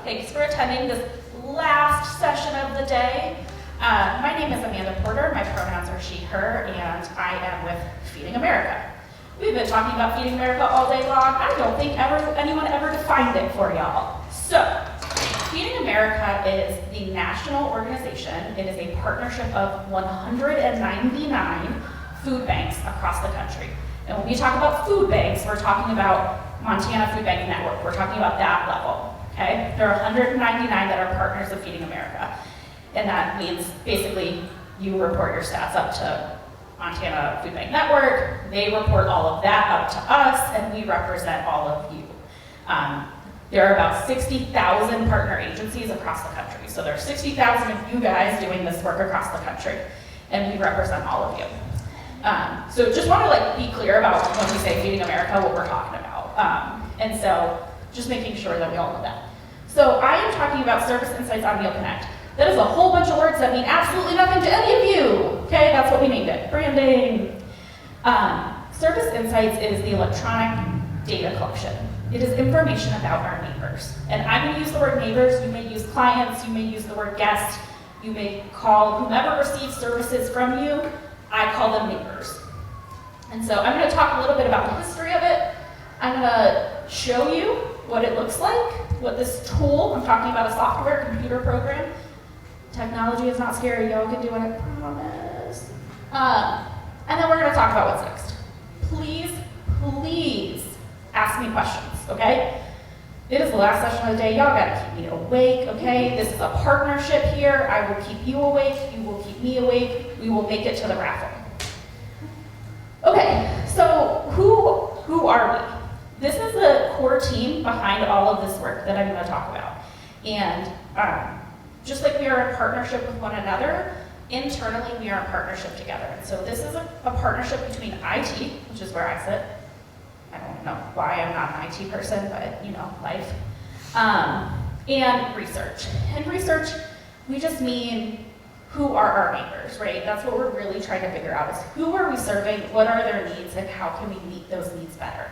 Thanks for attending this last session of the day. My name is Amanda Porter. My pronouns are she, her, and I am with Feeding America. We've been talking about Feeding America all day long. I don't think anyone ever defined it for y'all. So, Feeding America is the national organization. It is a partnership of 199 food banks across the country. And when we talk about food banks, we're talking about Montana Food Bank Network. We're talking about that level, okay? There are 199 that are partners of Feeding America. And that means basically you report your stats up to Montana Food Bank Network, they report all of that up to us, and we represent all of you. There are about 60,000 partner agencies across the country. So there are 60,000 of you guys doing this work across the country, and we represent all of you. So just want to be clear about when we say Feeding America, what we're talking about. And so just making sure that we all know that. So I am talking about Service Insights on Meal Connect. That is a whole bunch of words that mean absolutely nothing to any of you. Okay, that's what we named it, branding. Service Insights is the electronic data collection. It is information about our neighbors. And I'm going to use the word neighbors. You may use clients. You may use the word guest. You may call whomever receives services from you. I call them neighbors. And so I'm going to talk a little bit about the history of it. I'm going to show you what it looks like, what this tool, I'm talking about a software computer program. Technology is not scary, y'all can do it, I promise. And then we're going to talk about what's next. Please ask me questions, okay? It is the last session of the day. Y'all gotta keep me awake, okay? This is a partnership here. I will keep you awake. You will keep me awake. We will make it to the raffle. Okay, so who are we? This is the core team behind all of this work that I'm going to talk about. And just like we are in partnership with one another, internally we are in partnership together. And so this is a partnership between IT, which is where I sit. I don't know why I'm not an IT person, but life. And research. And research, we just mean who are our neighbors, right? That's what we're really trying to figure out is who are we serving, what are their needs, and how can we meet those needs better?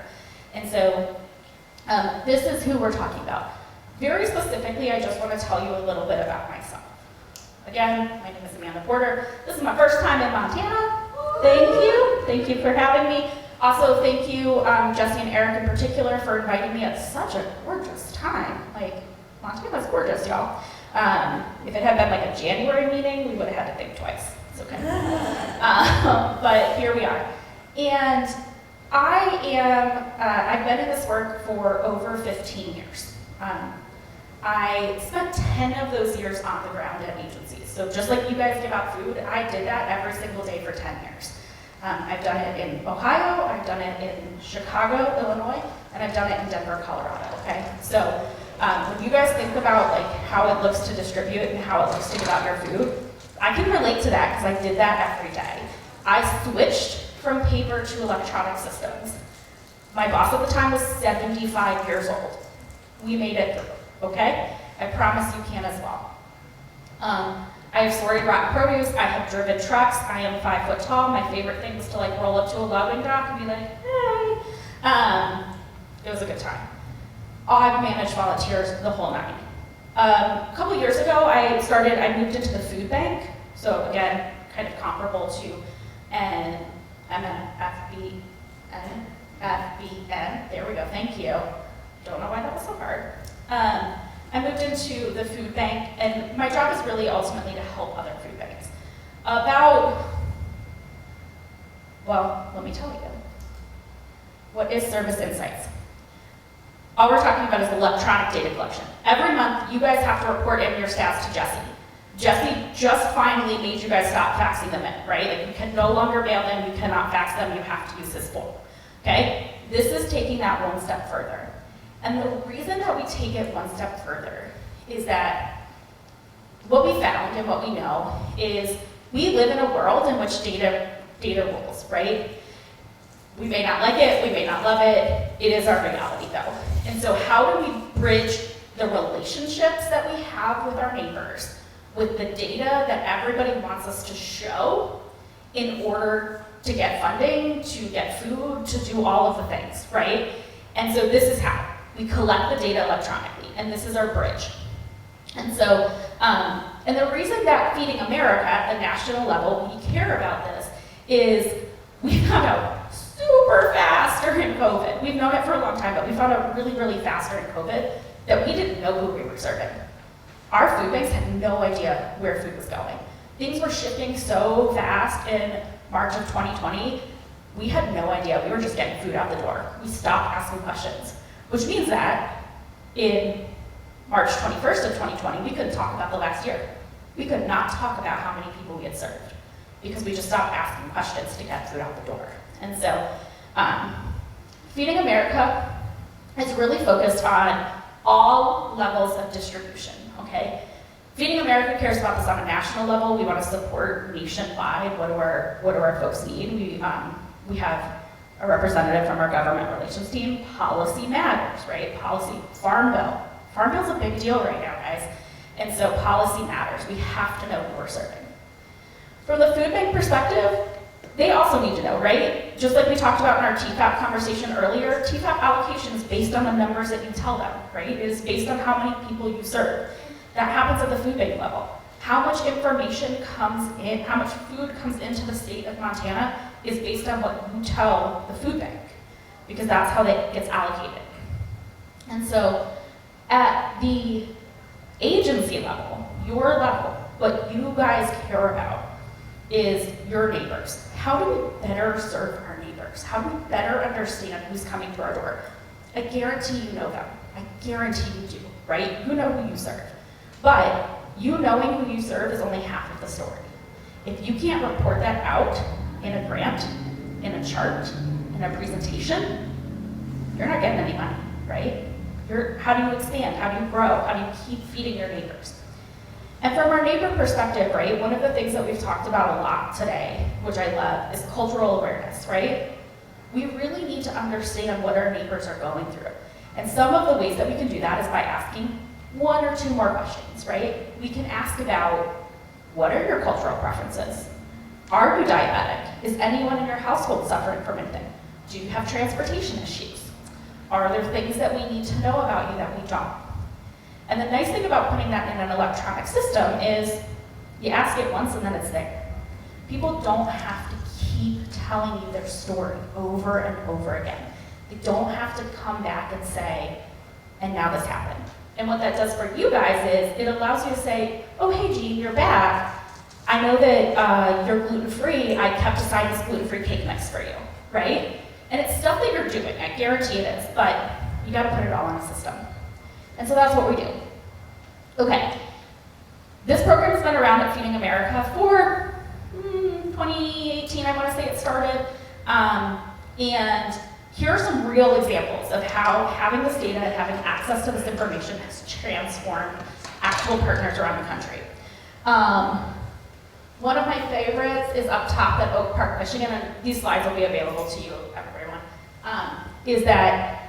And so this is who we're talking about. Very specifically, I just want to tell you a little bit about myself. Again, my name is Amanda Porter. This is my first time in Montana. Thank you for having me. Also, thank you, Jesse and Eric in particular, for inviting me at such a gorgeous time. Montana's gorgeous, y'all. If it had been a January meeting, we would have had to think twice. It's okay. But here we are. And I've been in this work for over 15 years. I spent 10 of those years on the ground at agencies. So just like you guys give out food, I did that every single day for 10 years. I've done it in Ohio, I've done it in Chicago, Illinois, and I've done it in Denver, Colorado, okay? So when you guys think about how it looks to distribute and how it looks to give out your food, I can relate to that because I did that every day. I switched from paper to electronic systems. My boss at the time was 75 years old. We made it through, okay? I promise you can as well. I have sorted rotten produce, I have driven trucks, I am 5 foot tall. My favorite thing was to roll up to a loading dock and be like, hey. It was a good time. I've managed volunteers the whole nine. A couple years ago, I moved into the food bank. So again, kind of comparable to FBN. There we go, thank you. Don't know why that was so hard. I moved into the food bank, and my job is really ultimately to help other food banks. Let me tell you. What is Service Insights? All we're talking about is electronic data collection. Every month, you guys have to report in your stats to Jesse. Jesse just finally made you guys stop faxing them in, right? You can no longer mail them, you cannot fax them, you have to use this form, okay? This is taking that one step further. And the reason that we take it one step further is that what we found and what we know is we live in a world in which data rules, right? We may not like it, we may not love it, it is our reality though. And so how do we bridge the relationships that we have with our neighbors with the data that everybody wants us to show in order to get funding, to get food, to do all of the things, right? And so this is how. We collect the data electronically, and this is our bridge. And so, and the reason that Feeding America at the national level, we care about this, is we found out super fast during COVID. We've known it for a long time, but we found out really, really fast during COVID that we didn't know who we were serving. Our food banks had no idea where food was going. Things were shifting so fast in March of 2020, we had no idea. We were just getting food out the door. We stopped asking questions, which means that in March 21st of 2020, we couldn't talk about the last year. We could not talk about how many people we had served because we just stopped asking questions to get food out the door. And so Feeding America is really focused on all levels of distribution, okay? Feeding America cares about this on a national level. We want to support nationwide. What do our folks need? We have a representative from our government relations team. Policy matters, right? Policy, Farm Bill. Farm Bill's a big deal right now, guys. And so policy matters. We have to know who we're serving. From the food bank perspective, they also need to know, right? Just like we talked about in our TFAP conversation earlier, TFAP allocation is based on the numbers that you tell them, right? It is based on how many people you serve. That happens at the food bank level. How much information comes in, how much food comes into the state of Montana is based on what you tell the food bank, because that's how that gets allocated. And so at the agency level, your level, what you guys care about is your neighbors. How do we better serve our neighbors? How do we better understand who's coming to our door? I guarantee you know them. I guarantee you do, right? You know who you serve. But you knowing who you serve is only half of the story. If you can't report that out in a grant, in a chart, in a presentation, you're not getting any money, right? How do you expand? How do you grow? How do you keep feeding your neighbors? And from our neighbor perspective, right, one of the things that we've talked about a lot today, which I love, is cultural awareness, right? We really need to understand what our neighbors are going through. And some of the ways that we can do that is by asking one or two more questions, right? We can ask about, what are your cultural preferences? Are you diabetic? Is anyone in your household suffering from anything? Do you have transportation issues? Are there things that we need to know about you that we don't? And the nice thing about putting that in an electronic system is you ask it once and then it's there. People don't have to keep telling you their story over and over again. They don't have to come back and say, and now this happened. And what that does for you guys is it allows you to say, oh, hey, Jean, you're back. I know that you're gluten-free. I kept aside this gluten-free cake mix for you, right? And it's stuff that you're doing. I guarantee it is, but you got to put it all in a system. And so that's what we do. Okay. This program has been around at Feeding America for 2018, I want to say it started. And here are some real examples of how having this data and having access to this information has transformed actual partners around the country. One of my favorites is up top at Oak Park, Michigan, and these slides will be available to you, everyone, is that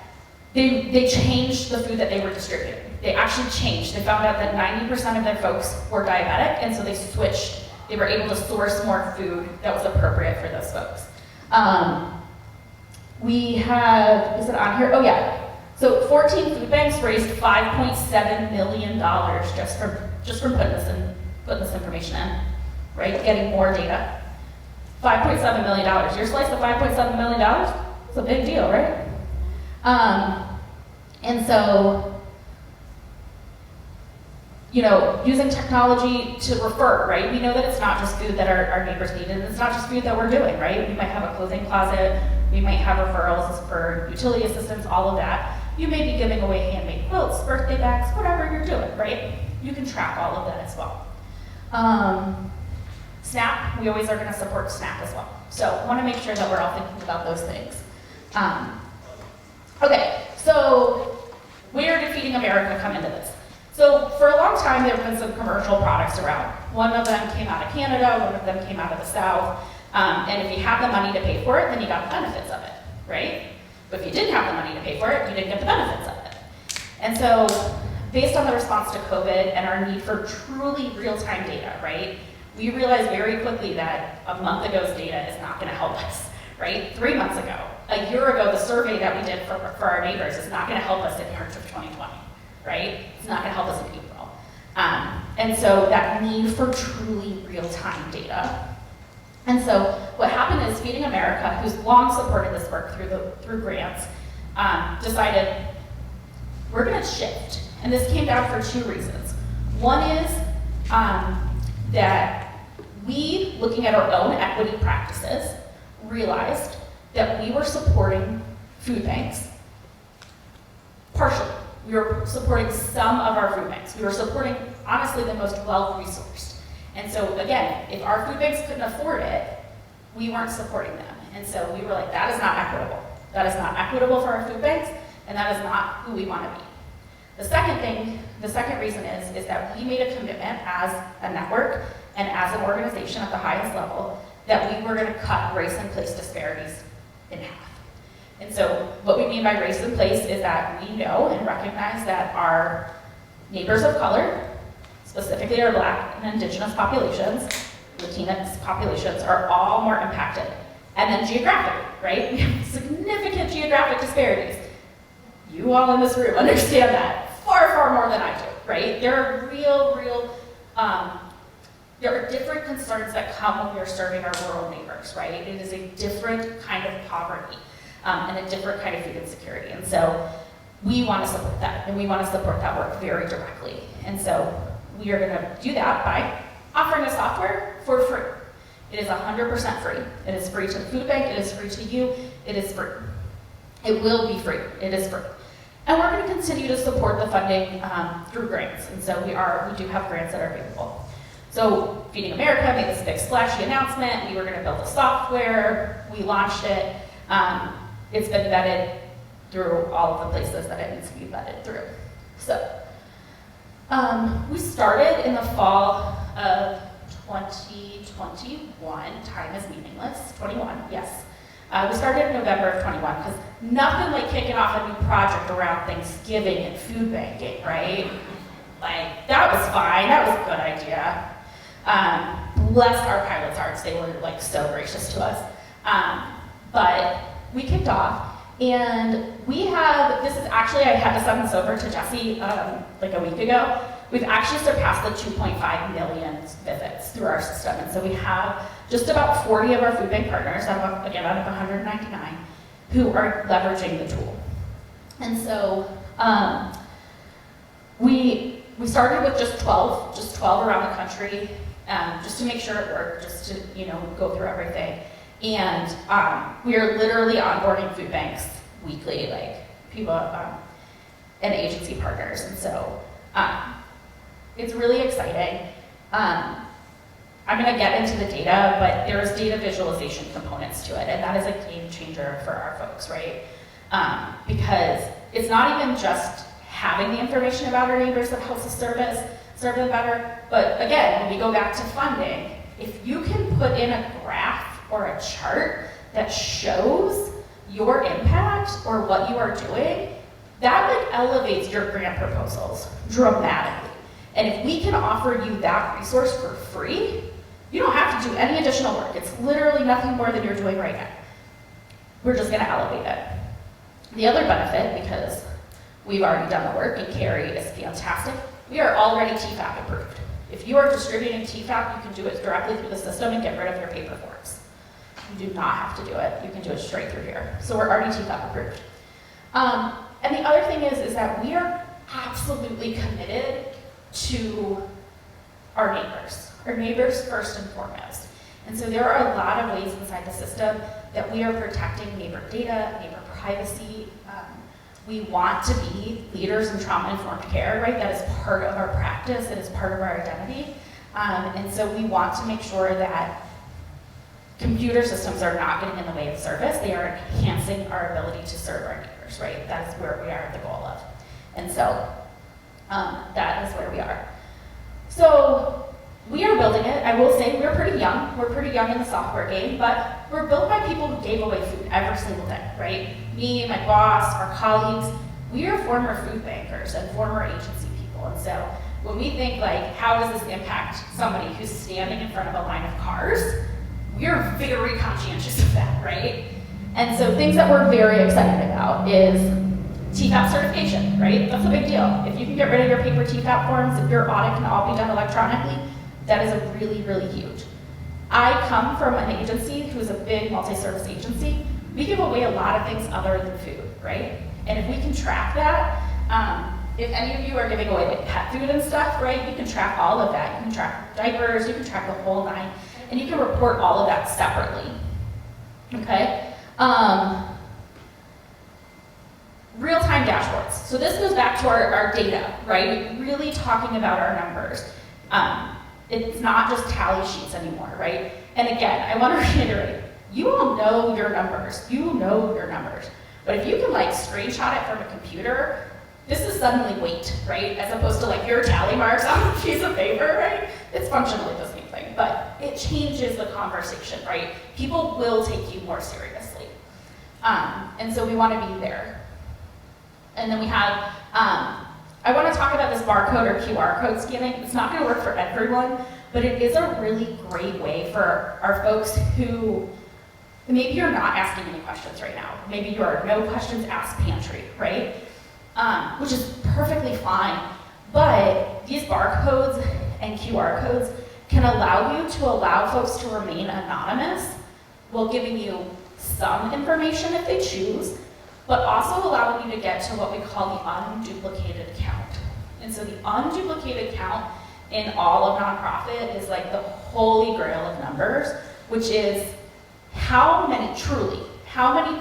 they changed the food that they were distributing. They actually changed. They found out that 90% of their folks were diabetic, and so they switched. They were able to source more food that was appropriate for those folks. We have, is it on here? Oh yeah. So 14 food banks raised $5.7 million just from putting this information in, right? Getting more data. $5.7 million. Your slice of $5.7 million? It's a big deal, right? And so, you know, using technology to refer, right? We know that it's not just food that our neighbors need, and it's not just food that we're doing, right? We might have a clothing closet, we might have referrals for utility assistance, all of that. You may be giving away handmade quilts, birthday bags, whatever you're doing, right? You can track all of that as well. SNAP, we always are gonna support SNAP as well. So wanna make sure that we're all thinking about those things. Okay, so where did Feeding America come into this? So for a long time, there have been some commercial products around. One of them came out of Canada, one of them came out of the South. And if you have the money to pay for it, then you got the benefits of it, right? But if you didn't have the money to pay for it, you didn't get the benefits of it. And so based on the response to COVID and our need for truly real-time data, right? We realized very quickly that a month ago's data is not gonna help us, right? 3 months ago, a year ago, the survey that we did for our neighbors is not gonna help us in March of 2020, right? It's not gonna help us in April. And so that need for truly real-time data. And so what happened is Feeding America, who's long supported this work through grants, decided we're going to shift. And this came down for two reasons. One is that we, looking at our own equity practices, realized that we were supporting food banks partially. We were supporting some of our food banks. We were supporting, honestly, the most well-resourced. And so, again, if our food banks couldn't afford it, we weren't supporting them. And so we were like, that is not equitable. That is not equitable for our food banks, and that is not who we want to be. The second reason is that we made a commitment as a network and as an organization at the highest level that we were going to cut race and place disparities in half. And so what we mean by race and place is that we know and recognize that our neighbors of color, specifically our Black and Indigenous populations, Latinx populations, are all more impacted. And then geographically, right? We have significant geographic disparities. You all in this room understand that far, far more than I do, right? There are there are different concerns that come when you're serving our rural neighbors, right? It is a different kind of poverty and a different kind of food insecurity. And so we want to support that, and we want to support that work very directly. And so we are going to do that by offering a software for free. It is 100% free. It is free to the food bank. It is free to you. It is free. It will be free. It is free. And we're going to continue to support the funding through grants. And so we do have grants that are available. So Feeding America made this big splashy announcement. We were going to build a software. We launched it. It's been vetted through all of the places that it needs to be vetted through. So we started in the fall of 2021. Time is meaningless. 21, yes. We started in November of 21 because nothing like kicking off a new project around Thanksgiving and food banking, right? Like, that was fine. That was a good idea. Bless our pilot's hearts. They were like so gracious to us. But we kicked off, and we have, this is actually, I had to send this over to Jesse like a week ago. We've actually surpassed the 2.5 million visits through our system. And so we have just about 40 of our food bank partners, again, out of 199, who are leveraging the tool. And so we started with just 12 around the country, just to make sure it worked, just to go through everything. And we are literally onboarding food banks weekly, like people and agency partners. And so it's really exciting. I'm going to get into the data, but there's data visualization components to it, and that is a game changer for our folks, right? Because it's not even just having the information about our neighbors that helps us serve them better, but again, when we go back to funding, if you can put in a graph or a chart that shows your impact or what you are doing, that like elevates your grant proposals dramatically. And if we can offer you that resource for free, you don't have to do any additional work. It's literally nothing more than you're doing right now. We're just going to elevate it. The other benefit, because we've already done the work and Carrie is fantastic, we are already TFAP approved. If you are distributing TFAP, you can do it directly through the system and get rid of your paper forms. You do not have to do it. You can do it straight through here. So we're already TFAP approved. And the other thing is that we are absolutely committed to our neighbors first and foremost. And so there are a lot of ways inside the system that we are protecting neighbor data, neighbor privacy. We want to be leaders in trauma-informed care, right? That is part of our practice, it is part of our identity. And so we want to make sure that computer systems are not getting in the way of service. They are enhancing our ability to serve our neighbors, right? That is where we are at the goal of. And so that is where we are. So we are building it. I will say we're pretty young. We're pretty young in the software game, but we're built by people who gave away food every single day, right? Me, my boss, our colleagues, we are former food bankers and former agency people. And so when we think like, how does this impact somebody who's standing in front of a line of cars, we are very conscientious of that, right? And so things that we're very excited about is TFAP certification, right? That's a big deal. If you can get rid of your paper TFAP forms, if your audit can all be done electronically, that is a really, really huge. I come from an agency who's a big multi-service agency. We give away a lot of things other than food, right? And if we can track that, if any of you are giving away like pet food and stuff, right, you can track all of that. You can track diapers, you can track the whole nine, and you can report all of that separately, okay? Real-time dashboards. So this goes back to our data, right? Really talking about our numbers. It's not just tally sheets anymore, right? And again, I want to reiterate, you all know your numbers. You know your numbers. But if you can like screenshot it from a computer, this is suddenly weight, right? As opposed to like your tally marks on a piece of paper, right? It's functionally the same thing, but it changes the conversation, right? People will take you more seriously. And so we want to be there. And then we have, I want to talk about this barcode or QR code scanning. It's not going to work for everyone, but it is a really great way for our folks who, maybe you're not asking any questions right now. Maybe you are no questions asked pantry, right? Which is perfectly fine. But these barcodes and QR codes can allow you to allow folks to remain anonymous while giving you some information if they choose, but also allowing you to get to what we call the unduplicated count. And so the unduplicated count in all of nonprofit is like the holy grail of numbers, which is how many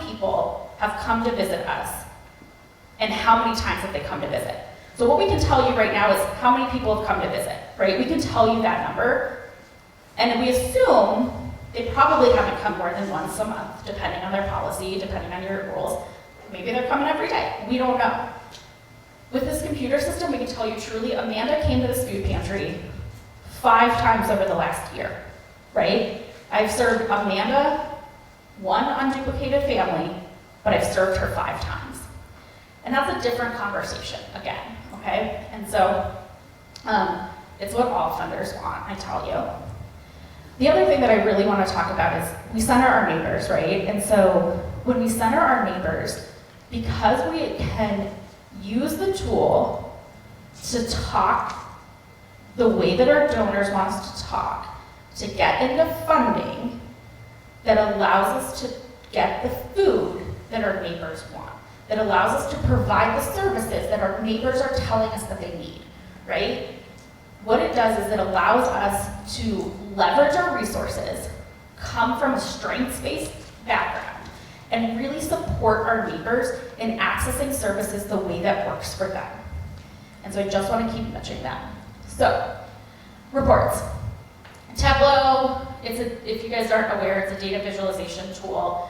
people have come to visit us and how many times have they come to visit. So what we can tell you right now is how many people have come to visit, right? We can tell you that number, and we assume they probably haven't come more than once a month, depending on their policy, depending on your rules. Maybe they're coming every day. We don't know. With this computer system, we can tell you truly, Amanda came to this food pantry 5 times over the last year, right? I've served Amanda one unduplicated family, but I've served her 5 times. And that's a different conversation, again, okay? And so it's what all funders want, I tell you. The other thing that I really want to talk about is we center our neighbors, right? And so when we center our neighbors, because we can use the tool to talk the way that our donors want us to talk, to get into funding that allows us to get the food that our neighbors want, that allows us to provide the services that our neighbors are telling us that they need, right? What it does is it allows us to leverage our resources, come from a strengths-based background, and really support our neighbors in accessing services the way that works for them. And so I just want to keep mentioning that. So, reports. Tableau, if you guys aren't aware, it's a data visualization tool.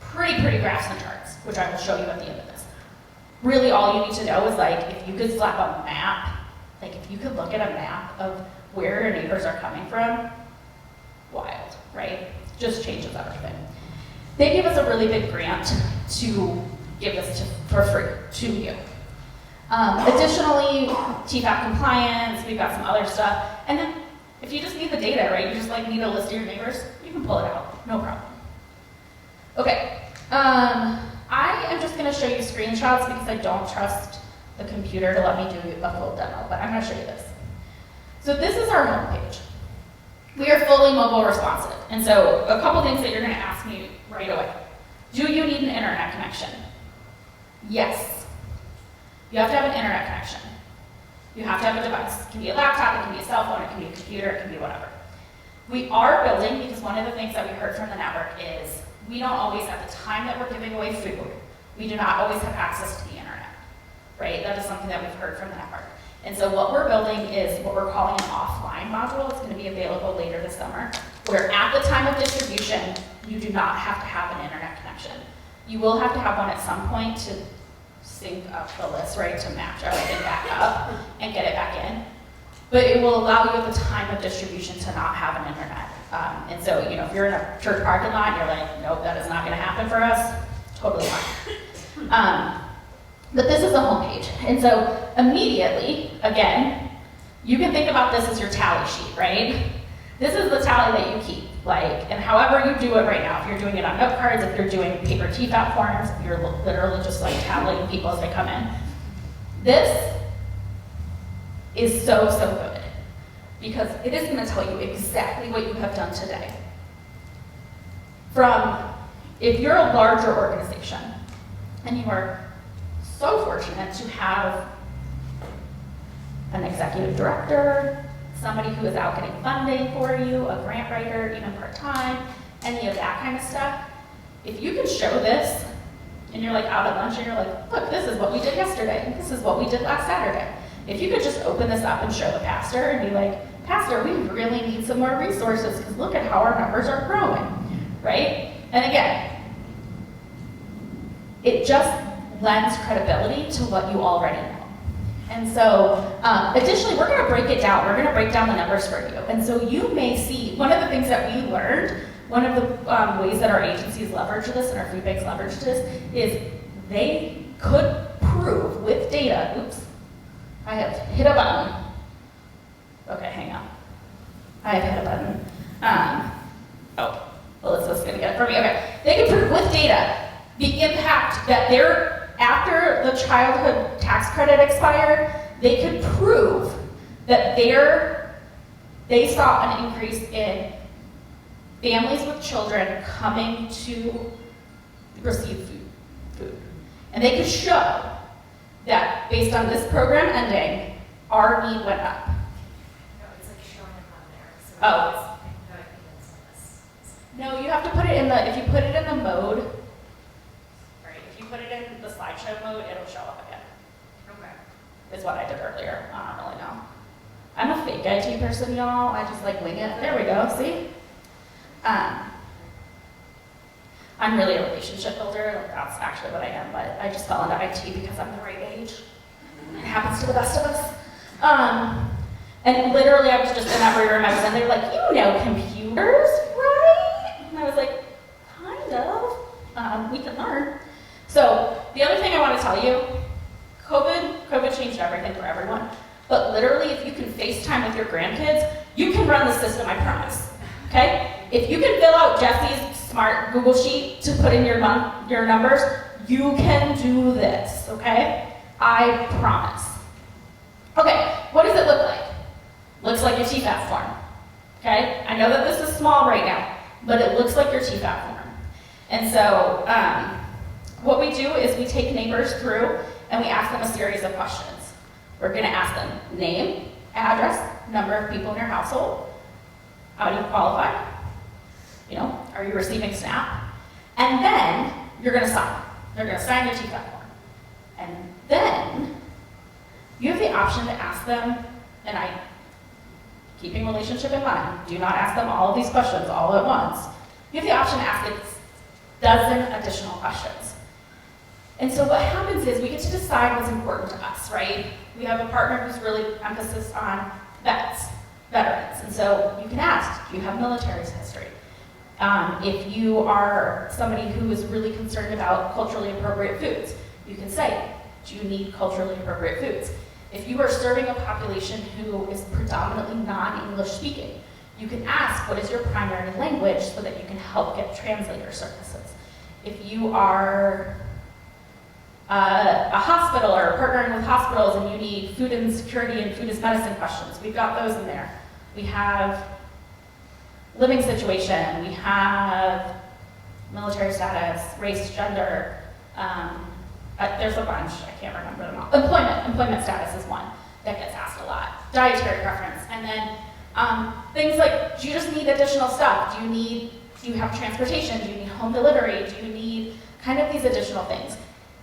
Pretty graphs and charts, which I will show you at the end of this. Really all you need to know is like, if you could slap a map, like if you could look at a map of where your neighbors are coming from, wild, right? Just changes everything. They gave us a really big grant to give this for free to you. Additionally, TFAP compliance, we've got some other stuff. And then if you just need the data, right, you just like need a list of your neighbors, you can pull it out, no problem. Okay, I am just gonna show you screenshots because I don't trust the computer to let me do a full demo, but I'm gonna show you this. So this is our homepage. We are fully mobile responsive. And so a couple things that you're gonna ask me right away. Do you need an internet connection? Yes. You have to have an internet connection. You have to have a device. It can be a laptop, it can be a cell phone, it can be a computer, it can be whatever. We are building, because one of the things that we heard from the network is we don't always, at the time that we're giving away food, we do not always have access to the internet, right? That is something that we've heard from the network. And so what we're building is what we're calling an offline module. It's going to be available later this summer, where at the time of distribution, you do not have to have an internet connection. You will have to have one at some point to sync up the list, right, to match everything back up and get it back in. But it will allow you at the time of distribution to not have an internet. And so, you know, if you're in a church parking lot, you're like, nope, that is not going to happen for us. Totally fine. But this is the homepage. And so immediately, again, you can think about this as your tally sheet, right? This is the tally that you keep. Like, and however you do it right now, if you're doing it on note cards, if you're doing paper TFAP forms, if you're literally just like tabulating people as they come in. This is so good because it is going to tell you exactly what you have done today. From, if you're a larger organization and you are so fortunate to have an executive director, somebody who is out getting funding for you, a grant writer, even part-time, any of that kind of stuff. If you can show this, and you're like out at lunch and you're like, look, this is what we did yesterday, and this is what we did last Saturday. If you could just open this up and show the pastor and be like, Pastor, we really need some more resources because look at how our numbers are growing, right? And again, it just lends credibility to what you already know. And so, additionally, we're going to break it down. We're going to break down the numbers for you. And so you may see, one of the things that we learned, one of the ways that our agencies leverage this and our food banks leverage this is they could prove with data, oops, I have hit a button. Okay, hang on. I have hit a button. Alyssa's going to get it for me. Okay, they could prove with data the impact that after the childhood tax credit expired, they could prove that they saw an increase in families with children coming to receive food. And they could show that based on this program ending, our need went up. No, it's like showing them on there. So Oh. it's No, you have to put it in if you put it in the mode, right, if you put it in the slideshow mode, it'll show up again. Okay. Is what I did earlier. I don't really know. I'm a fake IT person, y'all. I just like wing it. There we go, see? I'm really a relationship builder. Like, that's actually what I am, but I just fell into IT because I'm the right age. It happens to the best of us. And literally, I was just in every room I was in, they were like, you know computers, right? And I was like, kind of. We can learn. So the other thing I want to tell you, COVID changed everything for everyone. But literally, if you can FaceTime with your grandkids, you can run the system, I promise. Okay? If you can fill out Jesse's smart Google Sheet to put in your numbers, you can do this, okay? I promise. Okay, what does it look like? Looks like your TFAP form, okay? I know that this is small right now, but it looks like your TFAP form. And so what we do is we take neighbors through and we ask them a series of questions. We're gonna ask them name, address, number of people in your household, how do you qualify? You know, are you receiving SNAP? And then you're gonna sign. They're gonna sign your TFAP form. And then you have the option to ask them, and keeping relationship in mind, do not ask them all of these questions all at once. You have the option to ask a dozen additional questions. And so what happens is we get to decide what's important to us, right? We have a partner who's really emphasis on veterans. And so you can ask, do you have military history? If you are somebody who is really concerned about culturally appropriate foods, you can say, do you need culturally appropriate foods? If you are serving a population who is predominantly non-English speaking, you can ask, what is your primary language so that you can help get translator services? If you are a hospital or partnering with hospitals and you need food insecurity and food as medicine questions, we've got those in there. We have living situation, we have military status, race, gender, there's a bunch, I can't remember them all. Employment status is one that gets asked a lot. Dietary preference, and then things like, do you just need additional stuff? Do you have transportation? Do you need home delivery? Do you need kind of these additional things?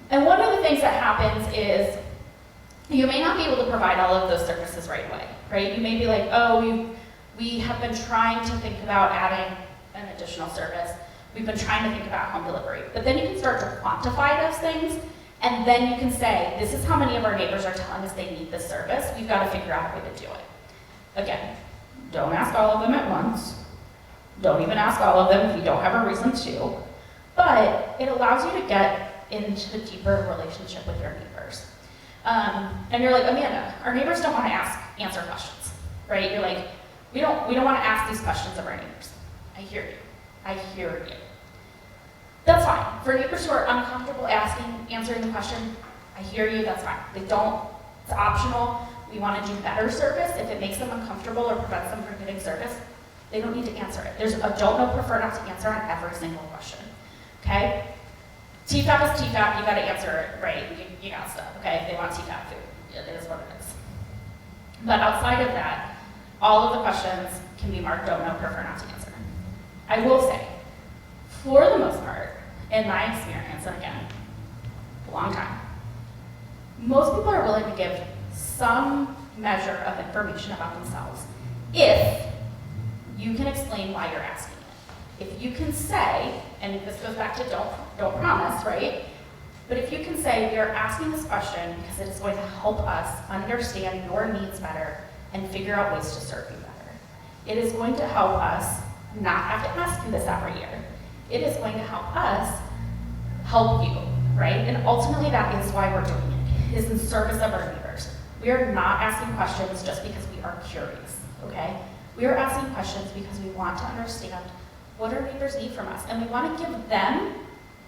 And one of the things that happens is you may not be able to provide all of those services right away, right? You may be like, oh, we have been trying to think about adding an additional service. We've been trying to think about home delivery. But then you can start to quantify those things, and then you can say, this is how many of our neighbors are telling us they need this service. We've got to figure out a way to do it. Again, don't ask all of them at once. Don't even ask all of them if you don't have a reason to. But it allows you to get into a deeper relationship with your neighbors. And you're like, Amanda, our neighbors don't want to answer questions, right? You're like, we don't want to ask these questions of our neighbors. I hear you. I hear you. That's fine. For neighbors who are uncomfortable answering the question, I hear you, that's fine. They don't, it's optional. We want to do better service. If it makes them uncomfortable or prevents them from getting service, they don't need to answer it. There's a don't know, prefer not to answer on every single question, okay? TFAP is TFAP, you gotta answer it right, you got stuff, okay? If they want TFAP food, it is what it is. But outside of that, all of the questions can be marked don't know, prefer not to answer. I will say, for the most part, in my experience, and again, a long time, most people are willing to give some measure of information about themselves if you can explain why you're asking it. If you can say, and this goes back to don't promise, right? But if you can say, we are asking this question because it is going to help us understand your needs better and figure out ways to serve you better. It is going to help us not have to ask you this every year. It is going to help us help you, right? And ultimately that is why we're doing it, is in service of our neighbors. We are not asking questions just because we are curious, okay? We are asking questions because we want to understand what our neighbors need from us, and we want to give them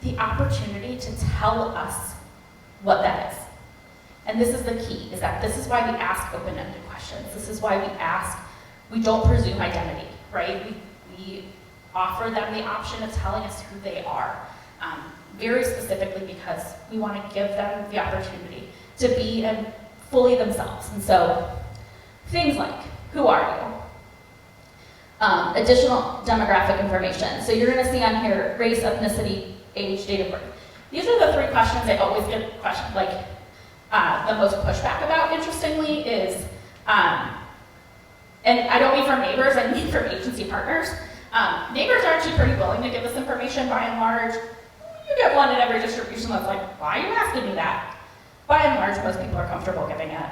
the opportunity to tell us what that is. And this is the key, is that this is why we ask open-ended questions. This is why we don't presume identity, right? We offer them the option of telling us who they are, very specifically because we want to give them the opportunity to be fully themselves. And so things like, who are you? Additional demographic information. So you're going to see on here race, ethnicity, age, date of birth. These are the 3 questions I always get the most pushback about, interestingly, is, and I don't mean from neighbors, I mean from agency partners. Neighbors are actually pretty willing to give this information by and large. You get one in every distribution that's like, why are you asking me that? By and large, most people are comfortable giving it.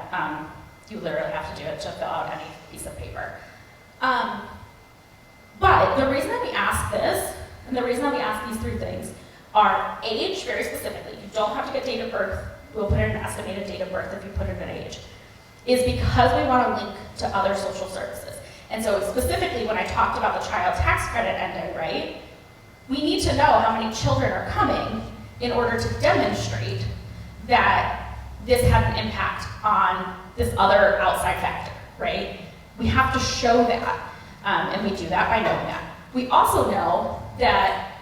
You literally have to do it to fill out any piece of paper. But the reason that we ask this, and the reason that we ask these 3 things, are age, very specifically. You don't have to get date of birth. We'll put in an estimated date of birth if you put in an age, is because we want to link to other social services. And so specifically when I talked about the child tax credit ending, right, we need to know how many children are coming in order to demonstrate that this had an impact on this other outside factor, right? We have to show that, and we do that by knowing that. We also know that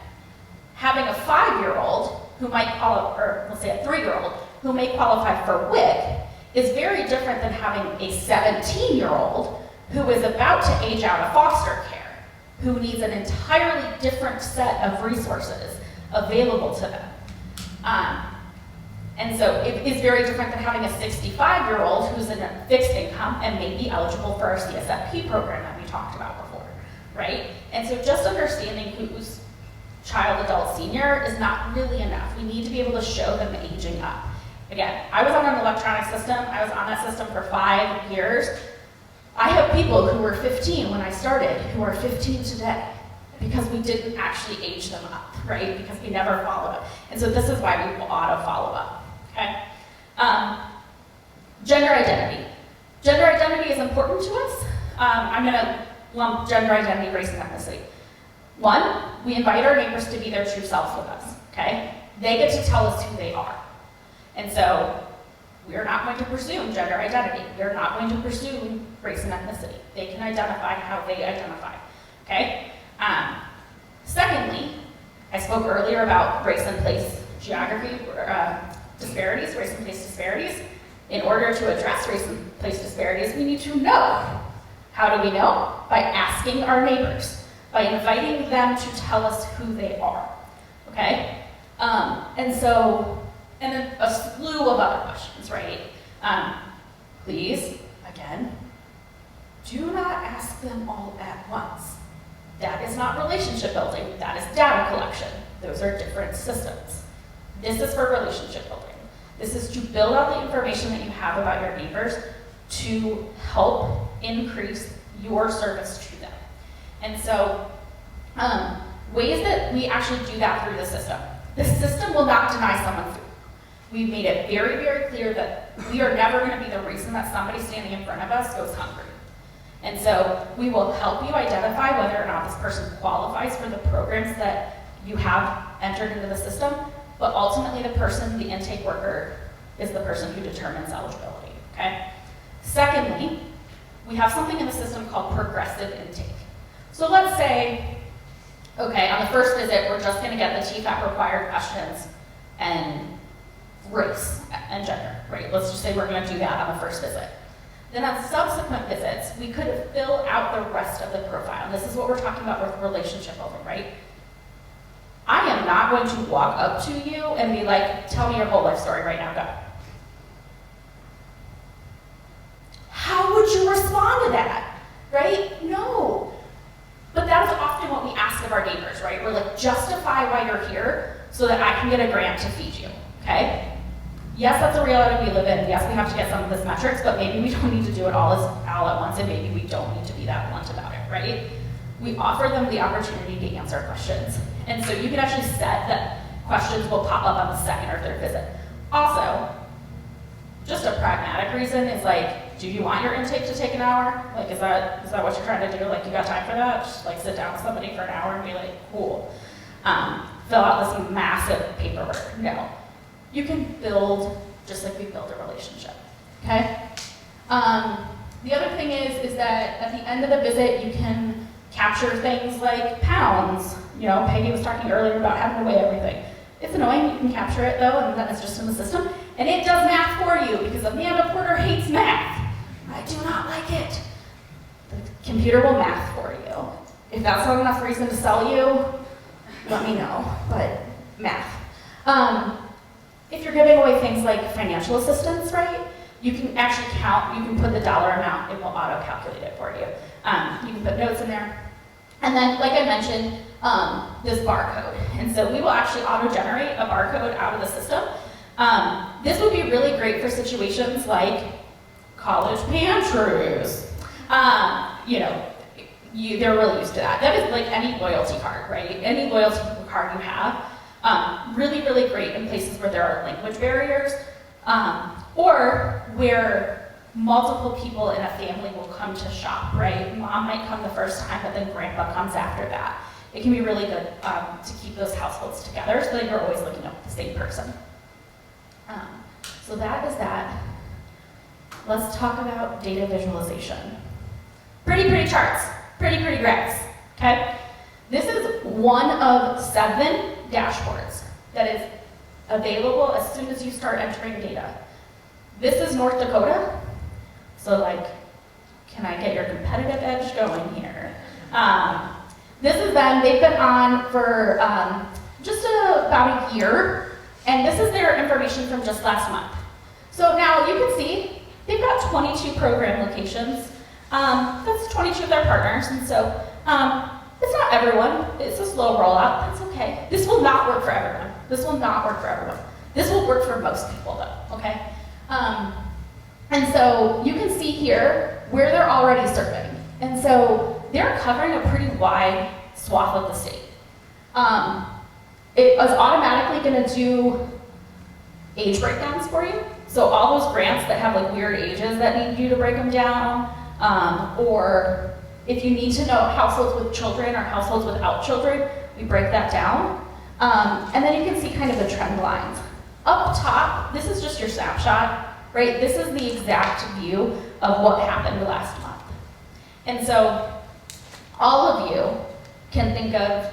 having a 5-year-old who might qualify, or let's say a 3-year-old, who may qualify for WIC is very different than having a 17-year-old who is about to age out of foster care, who needs an entirely different set of resources available to them. And so it is very different than having a 65-year-old who's in a fixed income and may be eligible for our CSFP program that we talked about before, right? And so just understanding who's child, adult, senior is not really enough. We need to be able to show them aging up. Again, I was on an electronic system. I was on that system for 5 years. I have people who were 15 when I started who are 15 today because we didn't actually age them up, right? Because we never followed up. And so this is why we auto follow up, okay? Gender identity. Gender identity is important to us. I'm gonna lump gender identity, race, and ethnicity. 1, we invite our neighbors to be their true selves with us, okay? They get to tell us who they are. And so we're not going to presume gender identity. We're not going to presume race and ethnicity. They can identify how they identify, okay? Secondly, I spoke earlier about race and place geography disparities, race and place disparities. In order to address race and place disparities, we need to know. How do we know? By asking our neighbors, by inviting them to tell us who they are, okay? And then a slew of other questions, right? Please, again, do not ask them all at once. That is not relationship building, that is data collection. Those are different systems. This is for relationship building. This is to build out the information that you have about your neighbors to help increase your service to them. And so, ways that we actually do that through the system. The system will not deny someone food. We've made it very, very clear that we are never going to be the reason that somebody standing in front of us goes hungry. And so we will help you identify whether or not this person qualifies for the programs that you have entered into the system, but ultimately the person, the intake worker, is the person who determines eligibility, okay? Secondly, we have something in the system called progressive intake. So let's say, okay, on the first visit, we're just gonna get the TFAP required questions and race and gender, right? Let's just say we're gonna do that on the first visit. Then on subsequent visits, we could fill out the rest of the profile. And this is what we're talking about with relationship building, right? I am not going to walk up to you and be like, tell me your whole life story right now, go. How would you respond to that, right? No. But that is often what we ask of our neighbors, right? We're like, justify why you're here so that I can get a grant to feed you, okay? Yes, that's a reality we live in. Yes, we have to get some of this metrics, but maybe we don't need to do it all at once, and maybe we don't need to be that blunt about it, right? We offer them the opportunity to answer questions. And so you can actually set that questions will pop up on the second or third visit. Also, just a pragmatic reason is like, do you want your intake to take an hour? Like, is that what you're trying to do? Like, you got time for that? Just like sit down with somebody for an hour and be like, cool. Fill out this massive paperwork. No. You can build just like we build a relationship, okay? The other thing is that at the end of the visit, you can capture things like pounds. You know, Peggy was talking earlier about having to weigh everything. It's annoying, you can capture it though, and then it's just in the system. And it does math for you, because Amanda Porter hates math. I do not like it. The computer will math for you. If that's not enough reason to sell you, let me know, but math. If you're giving away things like financial assistance, right, you can actually count, you can put the dollar amount, it will auto-calculate it for you. You can put notes in there. And then, like I mentioned, this barcode. And so we will actually auto-generate a barcode out of the system. This would be really great for situations like college pantries. You know, they're really used to that. That is like any loyalty card, right? Any loyalty card you have. Really, really great in places where there are language barriers, or where multiple people in a family will come to shop, right? Mom might come the first time, but then grandpa comes after that. It can be really good to keep those households together so that you're always looking at the same person. So that is that. Let's talk about data visualization. Pretty charts, pretty graphs, okay? This is one of 7 dashboards that is available as soon as you start entering data. This is North Dakota, so like, can I get your competitive edge going here? This is them, they've been on for just about a year, and this is their information from just last month. So now you can see, they've got 22 program locations. That's 22 of their partners, and so it's not everyone. It's a slow rollout. That's okay. This will not work for everyone. This will not work for everyone. This will work for most people, though, okay? And so you can see here where they're already serving. And so they're covering a pretty wide swath of the state. It is automatically going to do age breakdowns for you. So all those grants that have like weird ages that need you to break them down, or if you need to know households with children or households without children, we break that down. And then you can see kind of the trend lines. Up top, this is just your snapshot, right? This is the exact view of what happened last month. And so all of you can think of,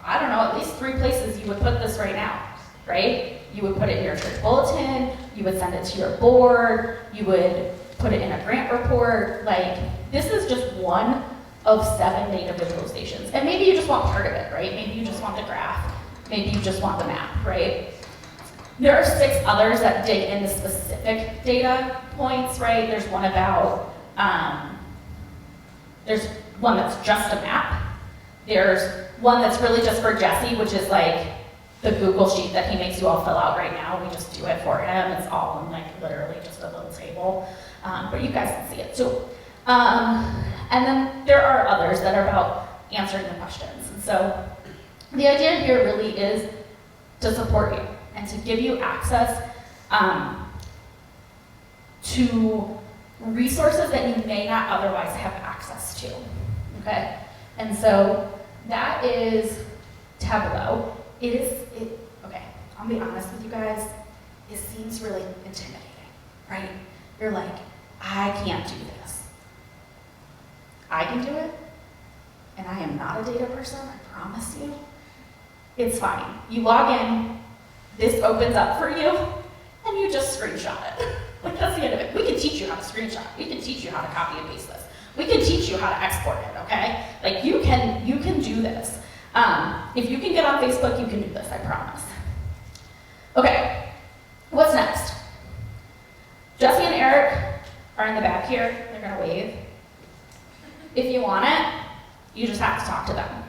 I don't know, at least 3 places you would put this right now, right? You would put it in your church bulletin, you would send it to your board, you would put it in a grant report. Like, this is just one of 7 data visualizations. And maybe you just want part of it, right? Maybe you just want the graph. Maybe you just want the map, right? There are 6 others that dig into specific data points, right? There's one about, there's one that's just a map. There's one that's really just for Jesse, which is like the Google sheet that he makes you all fill out right now. We just do it for him. It's all in like literally just a little table, but you guys can see it. So, and then there are others that are about answering the questions. And so the idea here really is to support you and to give you access to resources that you may not otherwise have access to, okay? And so that is Tableau. Okay, I'll be honest with you guys, it seems really intimidating, right? You're like, I can't do this. I can do it, and I am not a data person, I promise you. It's fine. You log in, this opens up for you, and you just screenshot it. Like, that's the end of it. We can teach you how to screenshot. We can teach you how to copy and paste this. We can teach you how to export it, okay? Like, you can do this. If you can get on Facebook, you can do this, I promise. Okay, what's next? Jesse and Eric are in the back here. They're gonna wave. If you want it, you just have to talk to them.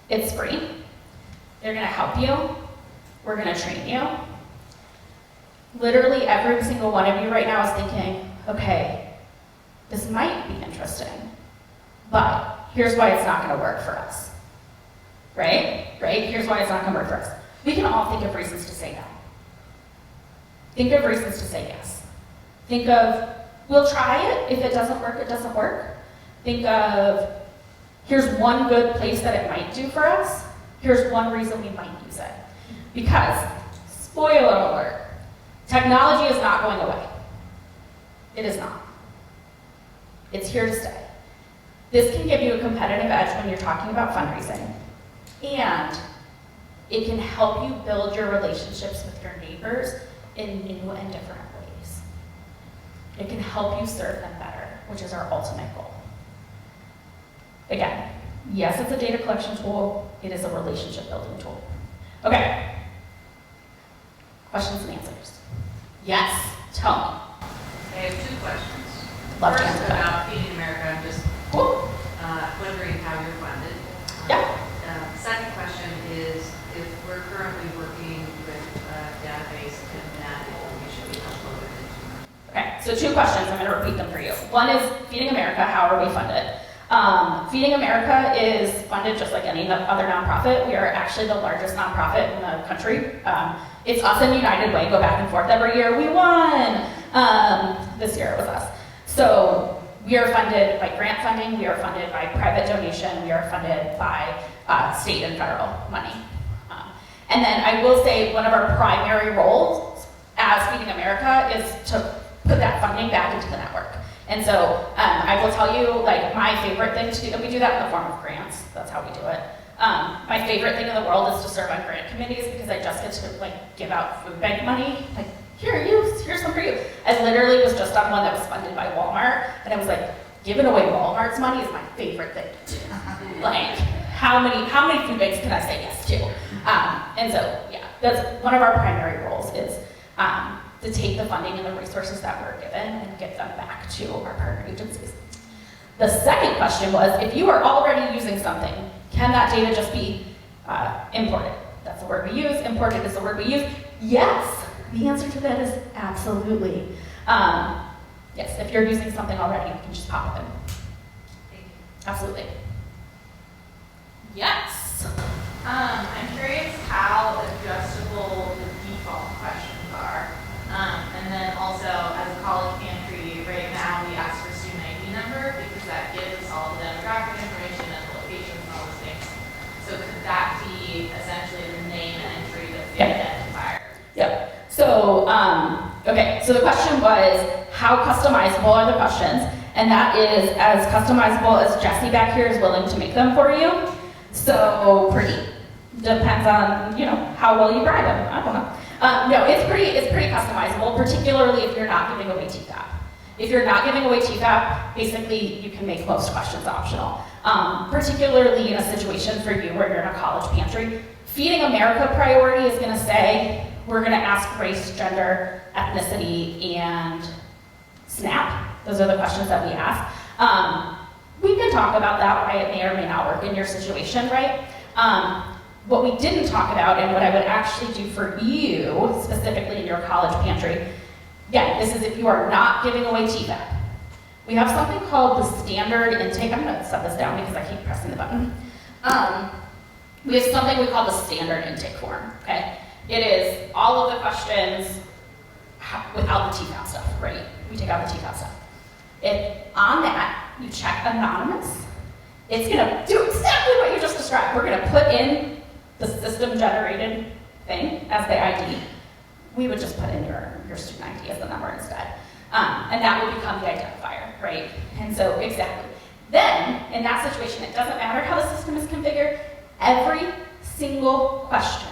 It's free. They're gonna help you. We're gonna train you. Literally every single one of you right now is thinking, okay, this might be interesting, but here's why it's not gonna work for us. Right? Here's why it's not gonna work for us. We can all think of reasons to say no. Think of reasons to say yes. Think of, we'll try it. If it doesn't work, it doesn't work. Think of, here's one good place that it might do for us. Here's one reason we might use it. Because, spoiler alert, technology is not going away. It is not. It's here to stay. This can give you a competitive edge when you're talking about fundraising. And it can help you build your relationships with your neighbors in new and different ways. It can help you serve them better, which is our ultimate goal. Again, yes, it's a data collection tool. It is a relationship building tool. Okay. Questions and answers. Yes, tell me. I have 2 questions. Love to First, answer that. about Feeding America, I'm just Cool. wondering how you're funded. Yeah. Second question is, if we're currently working with a database, can that information be uploaded into? Okay, so 2 questions. I'm going to repeat them for you. One is Feeding America, how are we funded? Feeding America is funded just like any other nonprofit. We are actually the largest nonprofit in the country. It's us and United Way go back and forth every year. We won! This year it was us. So we are funded by grant funding, we are funded by private donation, we are funded by state and federal money. And then I will say one of our primary roles as Feeding America is to put that funding back into the network. And so I will tell you, like, my favorite thing to do, and we do that in the form of grants, that's how we do it. My favorite thing in the world is to serve on grant committees because I just get to, like, give out food bank money. Like, here's some for you. I literally was just on one that was funded by Walmart, and I was like, giving away Walmart's money is my favorite thing to do. Like, how many food banks can I say yes to? And so, yeah, that's one of our primary roles is to take the funding and the resources that we're given and get them back to our partner agencies. The second question was, if you are already using something, can that data just be imported? That's the word we use. Imported is the word we use. Yes. The answer to that is absolutely. Yes, if you're using something already, you can just pop it in. Thank you. Absolutely. Yes. I'm curious how adjustable the default questions are. And then also, as a college pantry, right now we ask for student ID number because that gives us all the demographic information and the locations and all those things. So could that be essentially the name entry that's the identifier? Yep. So, okay, so the question was, how customizable are the questions? And that is as customizable as Jesse back here is willing to make them for you. So, pretty. Depends on, how well you bribe them. I don't know. No, it's pretty customizable, particularly if you're not giving away TCAP. If you're not giving away TCAP, basically you can make most questions optional. Particularly in a situation for you where you're in a college pantry. Feeding America priority is gonna say, we're gonna ask race, gender, ethnicity, and SNAP. Those are the questions that we ask. We can talk about that, why it may or may not work in your situation, right? What we didn't talk about and what I would actually do for you, specifically in your college pantry, again, this is if you are not giving away TFAP. We have something called the standard intake. I'm gonna set this down because I keep pressing the button. We have something we call the standard intake form, okay? It is all of the questions without the TFAP stuff, right? We take out the TFAP stuff. If on that you check anonymous, it's gonna do exactly what you just described. We're gonna put in the system-generated thing as the ID. We would just put in your student ID as the number instead. And that would become the identifier, right? And so, exactly. Then, in that situation, it doesn't matter how the system is configured, every single question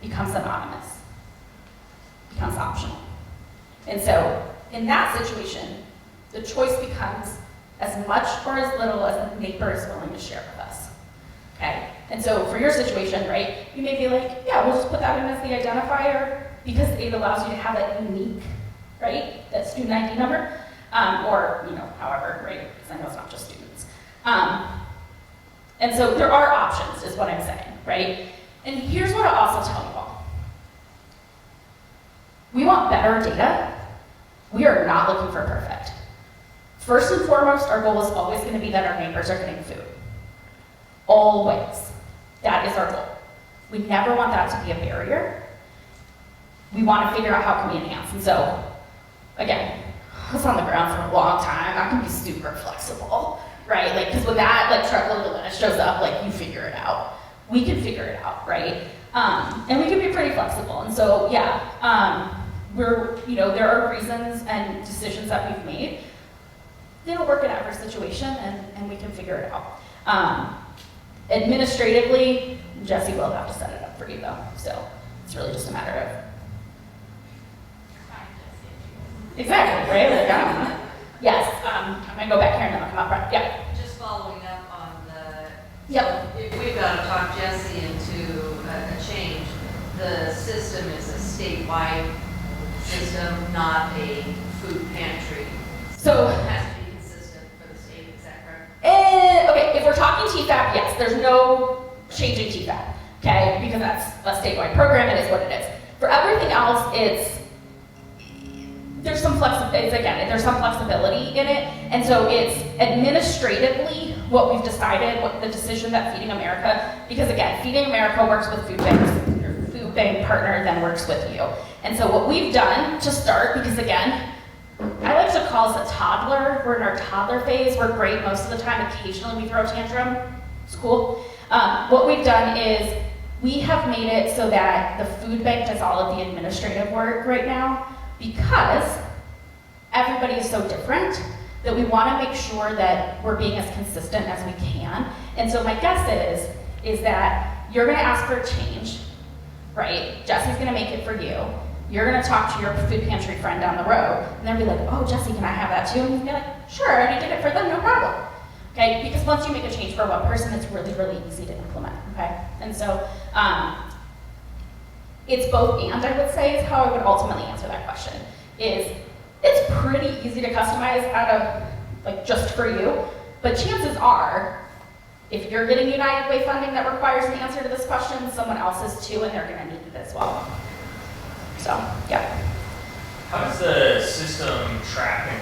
becomes anonymous, becomes optional. And so, in that situation, the choice becomes as much or as little as the neighbor is willing to share with us, okay? And so, for your situation, right, you may be like, yeah, we'll just put that in as the identifier because it allows you to have that unique, right, that student ID number, or, however, right, because I know it's not just students. And so there are options, is what I'm saying, right? And here's what I'll also tell you all. We want better data. We are not looking for perfect. First and foremost, our goal is always going to be that our neighbors are getting food. Always. That is our goal. We never want that to be a barrier. We want to figure out how can we enhance. And so, again, I was on the ground for a long time. I can be super flexible, right? Like, because when that truckload of lettuce shows up, you figure it out. We can figure it out, right? And we can be pretty flexible. And so, yeah, there are reasons and decisions that we've made. They don't work in every situation, and we can figure it out. Administratively, Jesse will have to set it up for you, though. So it's really just a matter of exactly, right? I don't know. Yes, I'm gonna go back here and then I'll come up front. Yeah. Just following up on the, Yep. if we've got to talk Jesse into a change, the system is a statewide system, not a food pantry. So, It has to be consistent for the state, is that correct? okay, if we're talking TFAP, yes, there's no changing TFAP, okay? Because that's a statewide program, it is what it is. For everything else, there's some flexibility in it, and so it's administratively what we've decided, what the decision that Feeding America, because again, Feeding America works with food banks, your food bank partner then works with you. And so what we've done to start, because again, I like to call us a toddler, we're in our toddler phase, we're great most of the time, occasionally we throw a tantrum, it's cool. What we've done is, we have made it so that the food bank does all of the administrative work right now, because everybody is so different that we want to make sure that we're being as consistent as we can. And so my guess is that you're going to ask for a change, right? Jesse's going to make it for you. You're going to talk to your food pantry friend down the road, and they'll be like, oh, Jesse, can I have that too? And you'll be like, sure, I already did it for them, no problem. Okay, because once you make a change for one person, it's really, really easy to implement, okay? And so, it's both and, I would say, is how I would ultimately answer that question. It's pretty easy to customize out of, just for you, but chances are, if you're getting United Way funding that requires an answer to this question, someone else is too, and they're gonna need it as well. So, yeah. How does the system track and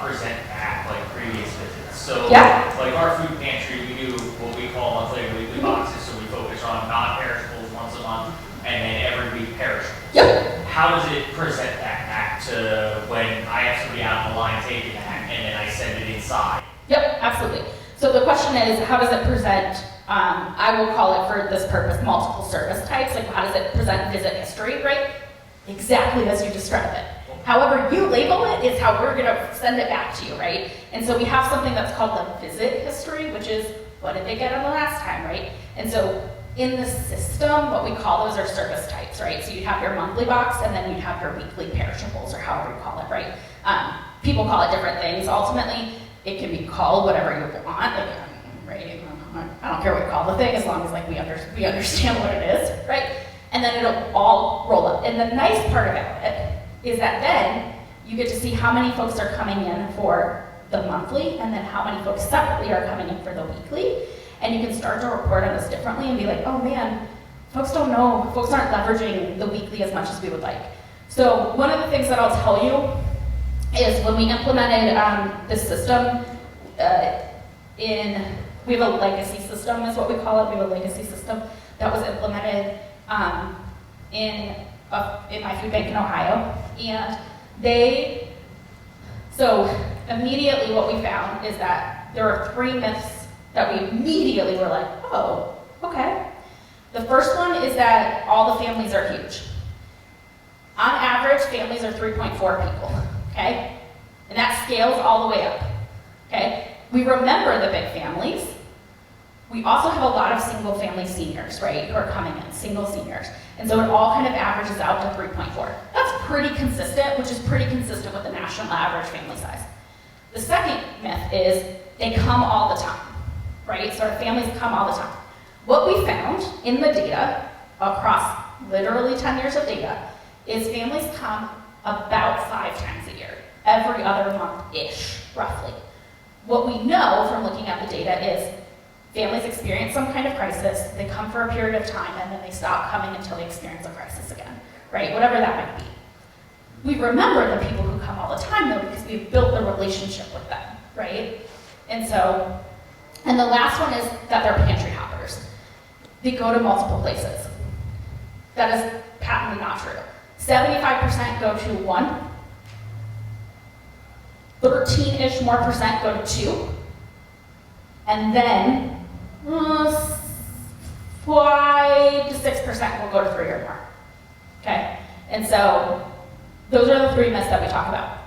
present back previous visits? So, Yeah. Our food pantry, we do what we call monthly and weekly boxes, so we focus on non-perishables once a month, and then every week perishables. Yep. How does it present that back to when I have somebody out on the line taking that, and then I send it inside? Yep, absolutely. So the question is, how does it present, I will call it for this purpose, multiple service types, how does it present visit history, right? Exactly as you describe it. However you label it is how we're gonna send it back to you, right? And so we have something that's called the visit history, which is, what did they get on the last time, right? And so in the system, what we call those are service types, right? So you'd have your monthly box, and then you'd have your weekly perishables, or however you call it, right? People call it different things. Ultimately, it can be called whatever you want, right? I don't care what you call the thing, as long as we understand what it is, right? And then it'll all roll up. And the nice part about it is that then you get to see how many folks are coming in for the monthly, and then how many folks separately are coming in for the weekly. And you can start to report on this differently and be like, oh man, folks don't know, folks aren't leveraging the weekly as much as we would like. So one of the things that I'll tell you is when we implemented this system, we have a legacy system is what we call it. We have a legacy system that was implemented in my food bank in Ohio. And immediately what we found is that there are 3 myths that we immediately were like, oh, okay. The first one is that all the families are huge. On average, families are 3.4 people, okay? And that scales all the way up, okay? We remember the big families. We also have a lot of single-family seniors, right, who are coming in, single seniors. And so it all kind of averages out to 3.4. That's pretty consistent, which is pretty consistent with the national average family size. The second myth is they come all the time, right? So our families come all the time. What we found in the data, across literally 10 years of data, is families come about 5 times a year, every other month-ish, roughly. What we know from looking at the data is families experience some kind of crisis, they come for a period of time, and then they stop coming until they experience a crisis again, right? Whatever that might be. We remember the people who come all the time, though, because we've built the relationship with them, right? And the last one is that they're pantry hoppers. They go to multiple places. That is patently not true. 75% go to 1, 13-ish more percent go to 2, and then 5 to 6% will go to 3 or more. Okay? And so those are the 3 myths that we talk about.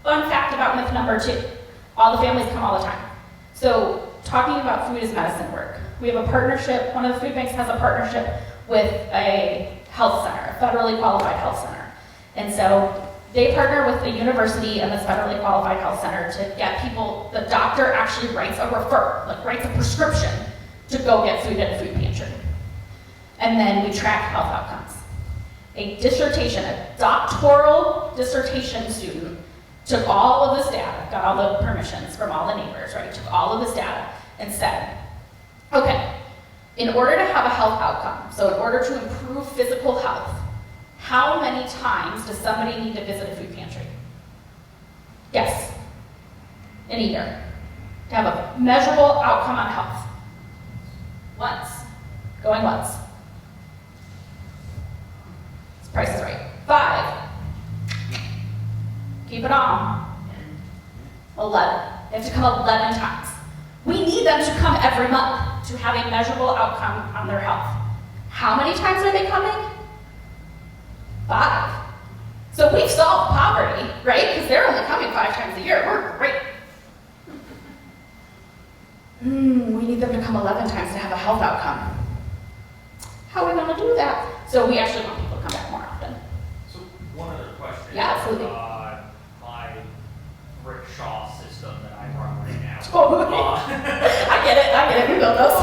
Fun fact about myth number 2, all the families come all the time. So talking about food as medicine work. We have a partnership, one of the food banks has a partnership with a health center, a federally qualified health center. And so they partner with the university and this federally qualified health center to get people, the doctor actually writes a writes a prescription to go get food at a food pantry. And then we track health outcomes. A doctoral dissertation student took all of this data, got all the permissions from all the neighbors, right? Took all of this data and said, okay, in order to have a health outcome, so in order to improve physical health, how many times does somebody need to visit a food pantry? Yes, in a year. To have a measurable outcome on health. Once. Going once. This price is right. 5. Keep it on. 11. They have to come 11 times. We need them to come every month to have a measurable outcome on their health. How many times are they coming? 5. So we've solved poverty, right? Because they're only coming 5 times a year. We're great. We need them to come 11 times to have a health outcome. How are we going to do that? So we actually want people to come back more often. So one other question. Yeah, absolutely. My rickshaw system that I run right now. Totally. I get it. We built those.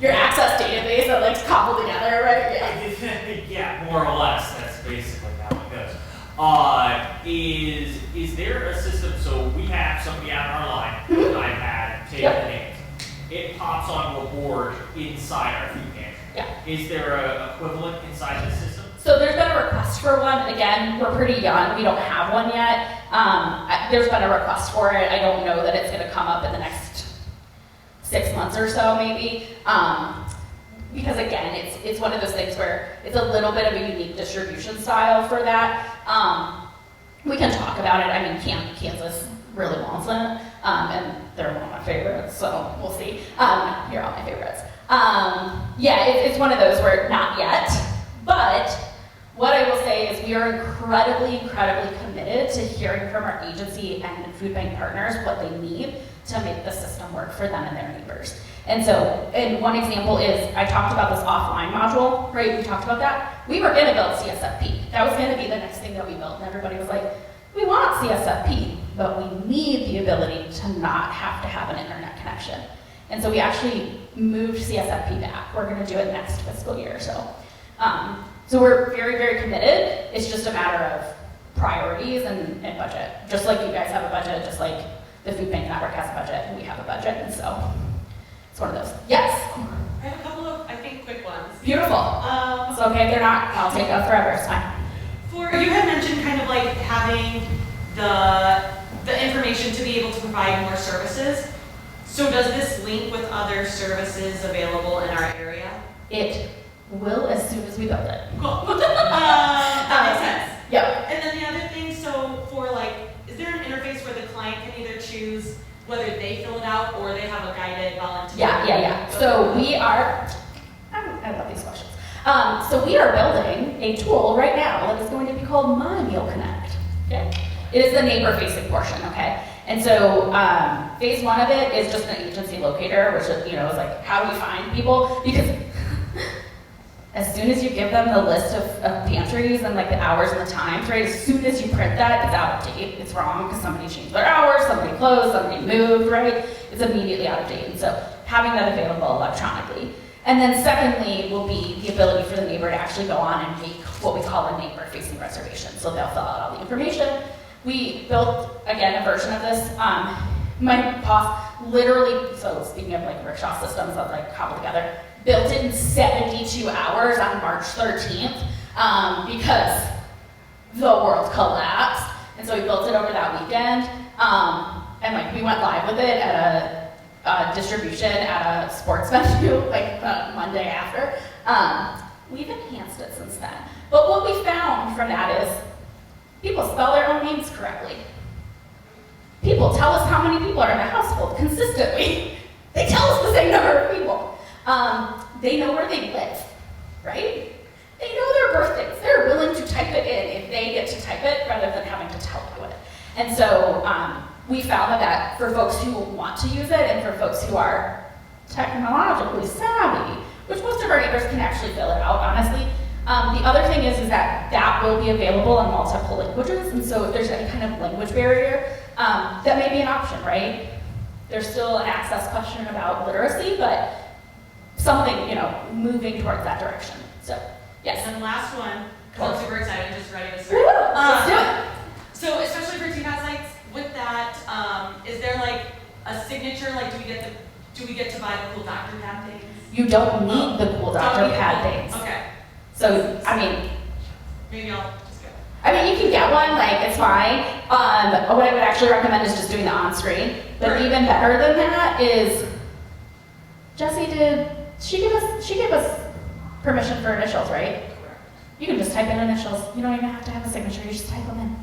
Your access database that like cobbled together, right? Yeah. Yeah, more or less. That's basically how it goes. Is there a system? So we have somebody out on our line with an iPad, take the names. It pops onto a board inside our food pantry. Yeah. Is there an equivalent inside the system? So there's been a request for one. Again, we're pretty young. We don't have one yet. There's been a request for it. I don't know that it's going to come up in the next 6 months or so, maybe. Because again, it's one of those things where it's a little bit of a unique distribution style for that. We can talk about it. I mean, Kansas really wants it, and they're one of my favorites, so we'll see. You're all my favorites. Yeah, it's one of those where not yet, but what I will say is we are incredibly committed to hearing from our agency and food bank partners what they need to make the system work for them and their neighbors. And one example is, I talked about this offline module, right? We talked about that. We were gonna build CSFP. That was gonna be the next thing that we built, and everybody was like, we want CSFP, but we need the ability to not have to have an internet connection. And so we actually moved CSFP back. We're gonna do it next fiscal year, so. So we're very committed. It's just a matter of priorities and budget. Just like you guys have a budget, just like the Food Bank Network has a budget, and we have a budget, and so it's one of those. Yes? I have a couple of, I think, quick ones. Beautiful. It's okay if they're not, I'll take up forever, it's fine. You had mentioned kind of like having the information to be able to provide more services. So does this link with other services available in our area? It will as soon as we build it. Cool. That makes sense. Yep. And then the other thing, so for like, is there an interface where the client can whether they fill it out or they have a guided volunteer? Yeah. So we are, I love these questions. So we are building a tool right now that is going to be called My Meal Connect. Okay? It is the neighbor-facing portion, okay? And so phase one of it is just an agency locator, which is, is like how do we find people? Because as soon as you give them the list of pantries and like the hours and the times, right? As soon as you print that, it's out of date. It's wrong because somebody changed their hours, somebody closed, somebody moved, right? It's immediately out of date. And so having that available electronically. And then secondly will be the ability for the neighbor to actually go on and make what we call a neighbor-facing reservation. So they'll fill out all the information. We built, again, a version of this. My boss literally, so speaking of like rickshaw systems that like cobbled together, built it in 72 hours on March 13th because the world collapsed. And so we built it over that weekend. And like we went live with it at a distribution at a sports venue like the Monday after. We've enhanced it since then. But what we found from that is people spell their own names correctly. People tell us how many people are in the household consistently. They tell us the same number of people. They know where they live, right? They know their birthdays. They're willing to type it in if they get to type it rather than having to tell you it. And so we found that for folks who want to use it and for folks who are technologically savvy, which most of our neighbors can actually fill it out, honestly. The other thing is that will be available in multiple languages. And so if there's any kind of language barrier, that may be an option, right? There's still an access question about literacy, but something, moving towards that direction. So, yes. And last one, because I'm super excited, I'm just ready to Woo! start. Let's do it. So especially for TCAT sites, with that, is there like a signature, like do we get to buy the cool doctor pad things? You don't need the cool doctor Don't need pad the- things. Okay, So, maybe I'll just go. you can get one, like, it's fine. What I would actually recommend is just doing the on-screen. But Right. even better than that is, she gave us permission for initials, right? You can just type in initials. You don't even have to have a signature, you just type them in.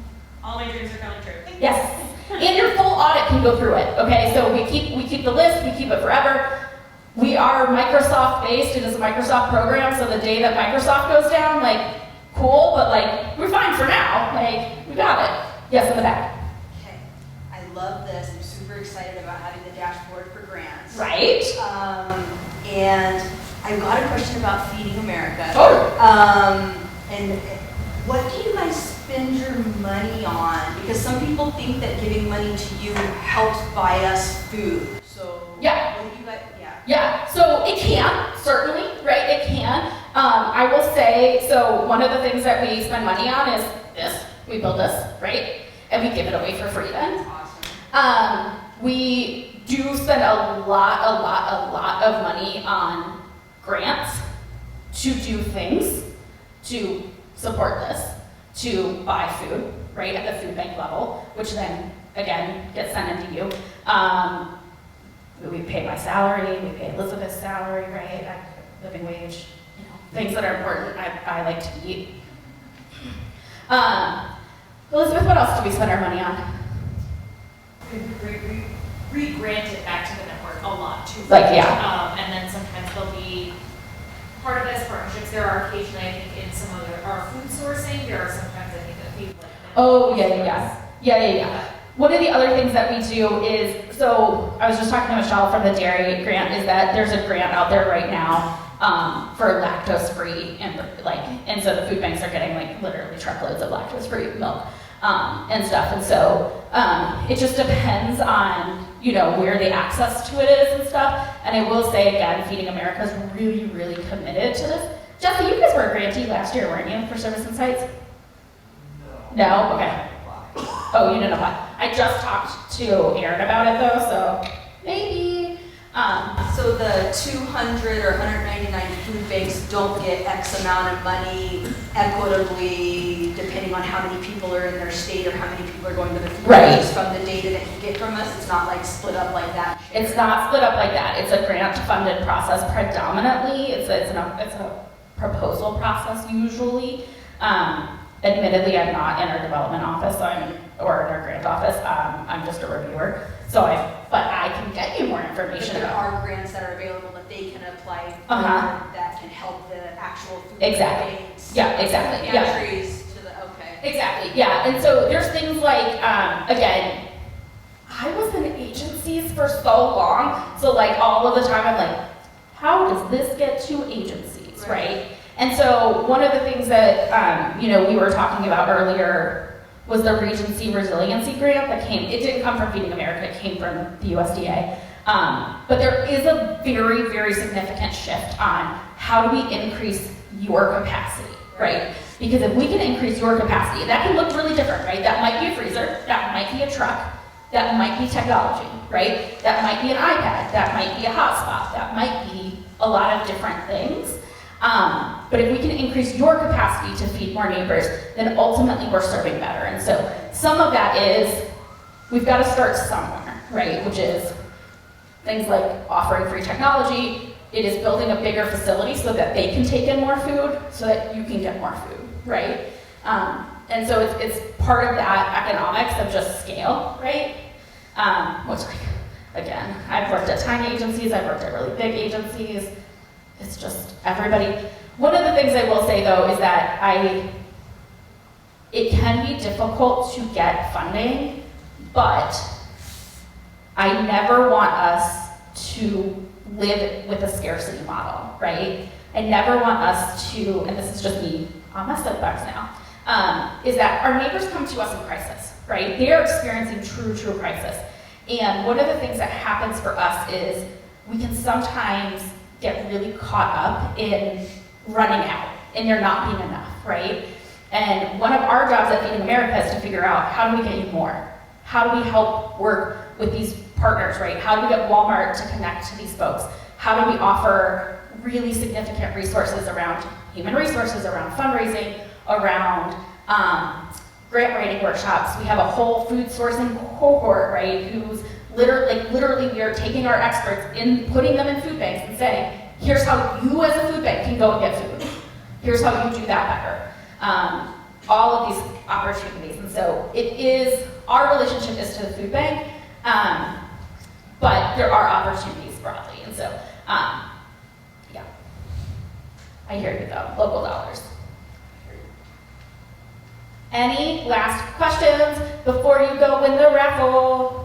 All my dreams are coming true. Thank you. Yes, and your full audit can go through it, okay? So we keep the list, we keep it forever. We are Microsoft-based, it is a Microsoft program, so the day that Microsoft goes down, like, cool, but like, we're fine for now, like, we got it. Yes, in the back. Okay, I love this. I'm super excited about having the dashboard for grants. Right? And I've got a question about Feeding America. Totally. And what do you guys spend your money on? Because some people think that giving money to you helps buy us food. So Yeah. what do you guys? Yeah. Yeah, so it can, certainly, right, it can. I will say, so one of the things that we spend money on is this. We build this, right? And we give it away for free then. Awesome. We do spend a lot of money on grants to do things, to support this, to buy food, right, at the food bank level, which then, again, gets sent into you. We pay my salary, we pay Elizabeth's salary, right, living wage, things that are important, I like to eat. Elizabeth, what else do we spend our money on? Re-grant it back to the network a lot too. Like, yeah. And then sometimes there'll be, part of it is partnerships, there are occasionally, I think, in some other, our food sourcing, there are sometimes, I think, that people like. Oh, yeah. One of the other things that we do is, so I was just talking to Michelle from the dairy grant, is that there's a grant out there right now for lactose-free, and so the food banks are getting like literally truckloads of lactose-free milk and stuff. And so it just depends on where the access to it is and stuff. And I will say again, Feeding America is really, really committed to this. Jesse, you guys were a grantee last year, weren't you, for Service Insights? No. Okay. Oh, you didn't apply. I just talked to Aaron about it though, so maybe. So the 200 or 199 food banks don't get X amount of money equitably, depending on how many people are in their state or how many people are going to the food Right. banks. From the data that you get from us, it's not like split up like that. It's not split up like that. It's a grant-funded process predominantly. It's a proposal process usually. Admittedly, I'm not in our development office, or in our grant office. I'm just a reviewer. but I can get you more But information there about. are grants that are available that they can apply for Uh-huh. that can help the actual food Exactly. banks. Yeah, exactly, yeah. Pantries to the, okay. Exactly, yeah, and so there's things like, again, I was in agencies for so long, so like all of the time I'm like, how does this get to agencies, right? And so one of the things that, we were talking about earlier was the Regency Resiliency Grant that came, it didn't come from Feeding America, it came from the USDA. But there is a very, very significant shift on how do we increase your capacity, right? Because if we can increase your capacity, and that can look really different, right? That might be a freezer, that might be a truck, that might be technology, right? That might be an iPad, that might be a hotspot, that might be a lot of different things. But if we can increase your capacity to feed more neighbors, then ultimately we're serving better. And so some of that is, we've got to start somewhere, right? Which is things like offering free technology. It is building a bigger facility so that they can take in more food, so that you can get more food, right? And so it's part of that economics of just scale, right? Which, again, I've worked at tiny agencies, I've worked at really big agencies. It's just everybody. One of the things I will say though is that it can be difficult to get funding, but I never want us to live with a scarcity model, right? I never want us to, and this is just me on my soapbox now, is that our neighbors come to us in crisis, right? They are experiencing true crisis. And one of the things that happens for us is we can sometimes get really caught up in running out and there not being enough, right? And one of our jobs at Feeding America is to figure out, how do we get you more? How do we help work with these partners, right? How do we get Walmart to connect to these folks? How do we offer really significant resources around human resources, around fundraising, around grant writing workshops? We have a whole food sourcing cohort, right, who's literally we are taking our experts in, putting them in food banks and saying, here's how you as a food bank can go and get food. Here's how you do that better. All of these opportunities. And so our relationship is to the food bank, but there are opportunities broadly. And so, yeah. I hear you though, local dollars. Any last questions before you go win the raffle?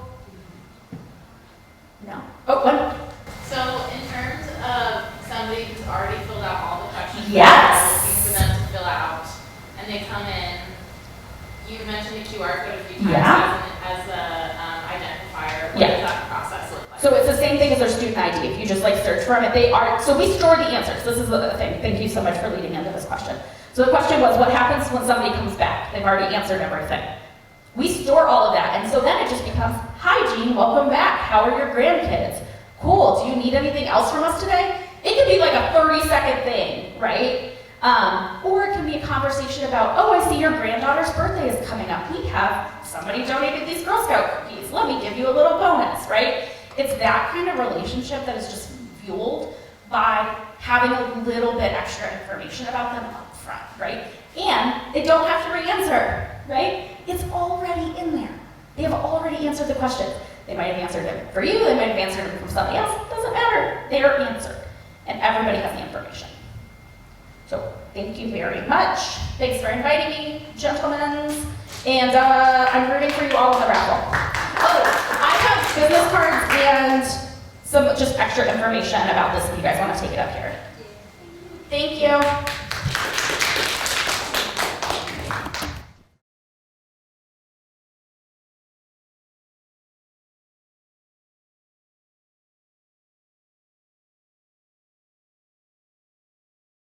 No. Oh, one. So in terms of somebody who's already filled out all the questions. Yes. We're looking for them to fill out, and they come in, you mentioned the QR code a few times Yeah. as a identifier. What Yeah. does that process look like? So it's the same thing as their student ID. If you just like search for them, so we store the answers. This is the thing. Thank you so much for leading into this question. So the question was, what happens when somebody comes back? They've already answered everything. We store all of that, and so then it just becomes, hi Jean, welcome back. How are your grandkids? Cool, do you need anything else from us today? It could be like a 30-second thing, right? Or it can be a conversation about, oh, I see your granddaughter's birthday is coming up. We have somebody donated these Girl Scout cookies. Let me give you a little bonus, right? It's that kind of relationship that is just fueled by having a little bit extra information about them up front, right? And they don't have to re-answer, right? It's already in there. They have already answered the questions. They might have answered it for you, they might have answered it from somebody else. It doesn't matter. They are answered. And everybody has the information. So thank you very much. Thanks for inviting me, gentlemen. And I'm rooting for you all in the raffle. Oh, I have business cards and some just extra information about this if you guys want to take it up here. Thank you.